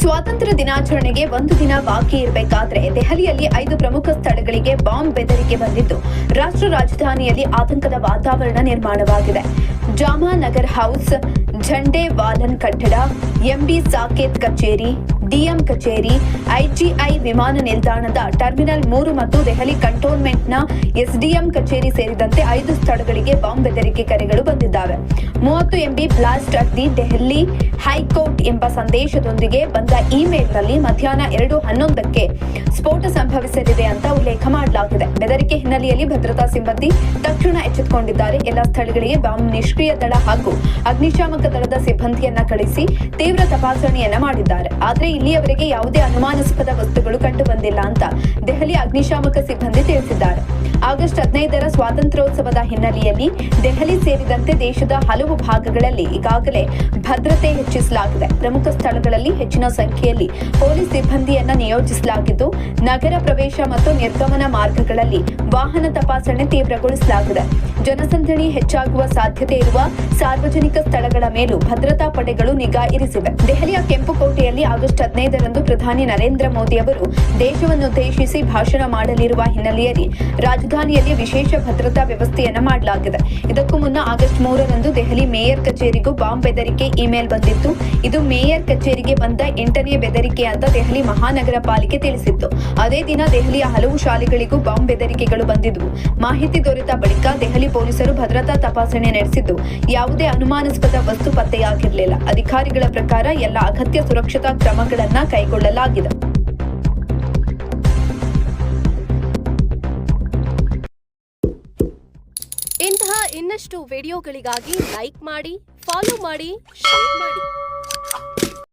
ಸ್ವಾತಂತ್ರ್ಯ ದಿನಾಚರಣೆಗೆ ಒಂದು ದಿನ ಬಾಕಿ ಇರಬೇಕಾದ್ರೆ ದೆಹಲಿಯಲ್ಲಿ 5 ಪ್ರಮುಖ ಸ್ಥಳಗಳಿಗೆ ಬಾಂಬ್ ಬೆದರಿಕೆ ಬಂದಿದ್ದು ರಾಷ್ಟ್ರ ರಾಜಧಾನಿಯಲ್ಲಿ ಆತಂಕದ ವಾತಾವರಣ ನಿರ್ಮಾಣವಾಗಿದೆ. ಜಾಮಾ ನಗರ್ ಹೌಸ್, ಝಂಡೆ ವಾಲನ್ ಕಟ್ಟಡ, ಎಂಬಿ ಸಾಕೇತ್ ಕಚೇರಿ, ಡಿಎಂ ಕಚೇರಿ, ಐಜಿಐ ವಿಮಾನ ನಿಲ್ದಾಣದ ಟರ್ಮಿನಲ್ 3 ಮತ್ತು ದೆಹಲಿ ಕಂಟೋನ್ಮೆಂಟ್ನ ಎಸ್ಡಿಎಂ ಕಚೇರಿ ಸೇರಿದಂತೆ 5 ಸ್ಥಳಗಳಿಗೆ ಬಾಂಬ್ ಬೆದರಿಕೆ ಕರೆಗಳು ಬಂದಿದ್ದಾವೆ. 30 MB blast at the Delhi high court ಎಂಬ ಸಂದೇಶದೊಂದಿಗೆ ಬಂದ ಇಮೇಲ್ನಲ್ಲಿ ಮಧ್ಯಾಹ್ನ 2:11ಕ್ಕೆ ಸ್ಫೋಟ ಸಂಭವಿಸಲಿದೆ ಅಂತ ಉಲ್ಲೇಖ ಮಾಡಲಾಗಿದೆ. ಬೆದರಿಕೆ ಹಿನ್ನೆಲೆಯಲ್ಲಿ ಭದ್ರತಾ ಸಿಬ್ಬಂದಿ ತಕ್ಷಣ ಎಚ್ಚೆತ್ತುಕೊಂಡಿದ್ದಾರೆ. ಎಲ್ಲ ಸ್ಥಳಗಳಿಗೆ ಬಾಂಬ್ ನಿಷ್ಕ್ರಿಯ ದಳ ಹಾಗೂ ಅಗ್ನಿಶಾಮಕ ದಳದ ಸಿಬ್ಬಂದಿಯನ್ನ ಕಳಿಸಿ ತೀವ್ರ ತಪಾಸಣೆಯನ್ನ ಮಾಡಿದ್ದಾರೆ. ಆದರೆ ಇಲ್ಲಿಯವರೆಗೆ ಯಾವುದೇ ಅನುಮಾನಾಸ್ಪದ ವಸ್ತುಗಳು ಕಂಡು ಬಂದಿಲ್ಲ ಅಂತ ದೆಹಲಿ ಅಗ್ನಿಶಾಮಕ ಸಿಬ್ಬಂದಿ ತಿಳಿಸಿದ್ದಾರೆ. ಆಗಸ್ಟ್ 15ರ ಸ್ವಾತಂತ್ರ್ಯೋತ್ಸವದ ಹಿನ್ನೆಲೆಯಲ್ಲಿ ದೆಹಲಿ ಸೇರಿದಂತೆ ದೇಶದ ಹಲವು ಭಾಗಗಳಲ್ಲಿ ಈಗಾಗಲೇ ಭದ್ರತೆ ಹೆಚ್ಚಿಸಲಾಗಿದೆ. ಪ್ರಮುಖ ಸ್ಥಳಗಳಲ್ಲಿ ಹೆಚ್ಚಿನ ಸಂಖ್ಯೆಯಲ್ಲಿ ಪೊಲೀಸ್ ಸಿಬ್ಬಂದಿಯನ್ನ ನಿಯೋಜಿಸಲಾಗಿದ್ದು ನಗರ ಪ್ರವೇಶ ಮತ್ತು ನಿರ್ಗಮನ ಮಾರ್ಗಗಳಲ್ಲಿ ವಾಹನ ತಪಾಸಣೆ ತೀವ್ರಗೊಳಿಸಲಾಗಿದೆ. ಜನಸಂದಣಿ ಹೆಚ್ಚಾಗುವ ಸಾಧ್ಯತೆ ಇರುವ ಸಾರ್ವಜನಿಕ ಸ್ಥಳಗಳ ಮೇಲೂ ಭದ್ರತಾ ಪಡೆಗಳು ನಿಗಾ ಇರಿಸಿವೆ. ದೆಹಲಿಯ ಕೆಂಪುಕೋಟೆಯಲ್ಲಿ ಆಗಸ್ಟ್ 15ರಂದು ಪ್ರಧಾನಿ ನರೇಂದ್ರ ಮೋದಿ ಅವರು ದೇಶವನ್ನುದ್ದೇಶಿಸಿ ಭಾಷಣ ಮಾಡಲಿರುವ ಹಿನ್ನೆಲೆಯಲ್ಲಿ ರಾಜಧಾನಿಯಲ್ಲಿ ವಿಶೇಷ ಭದ್ರತಾ ವ್ಯವಸ್ಥೆಯನ್ನ ಮಾಡಲಾಗಿದೆ. ಇದಕ್ಕೂ ಮುನ್ನ ಆಗಸ್ಟ್ 3ರಂದು ದೆಹಲಿ ಮೇಯರ್ ಕಚೇರಿಗೂ ಬಾಂಬ್ ಬೆದರಿಕೆ ಇಮೇಲ್ ಬಂದಿತ್ತು. ಇದು ಮೇಯರ್ ಕಚೇರಿಗೆ ಬಂದ 8ನೇ ಬೆದರಿಕೆ ಅಂತ ದೆಹಲಿ ಮಹಾನಗರ ಪಾಲಿಕೆ ತಿಳಿಸಿತ್ತು. ಅದೇ ದಿನ ದೆಹಲಿಯ ಹಲವು ಶಾಲೆಗಳಿಗೂ ಬಾಂಬ್ ಬೆದರಿಕೆಗಳು ಬಂದಿದ್ವು. ಮಾಹಿತಿ ದೊರೆತ ಬಳಿಕ ದೆಹಲಿ ಪೊಲೀಸರು ಭದ್ರತಾ ತಪಾಸಣೆ ನಡೆಸಿದ್ದು ಯಾವುದೇ ಅನುಮಾನಾಸ್ಪದ ವಸ್ತು ಪತ್ತೆಯಾಗಿರಲಿಲ್ಲ. ಅಧಿಕಾರಿಗಳ ಪ್ರಕಾರ ಎಲ್ಲ ಅಗತ್ಯ ಸುರಕ್ಷತಾ ಕ್ರಮಗಳನ್ನ ಕೈಗೊಳ್ಳಲಾಗಿದೆ. ಇಂತಹ ಇನ್ನಷ್ಟು ವಿಡಿಯೋಗಳಿಗಾಗಿ ಲೈಕ್ ಮಾಡಿ, ಫಾಲೋ ಮಾಡಿ, ಶೇರ್ ಮಾಡಿ.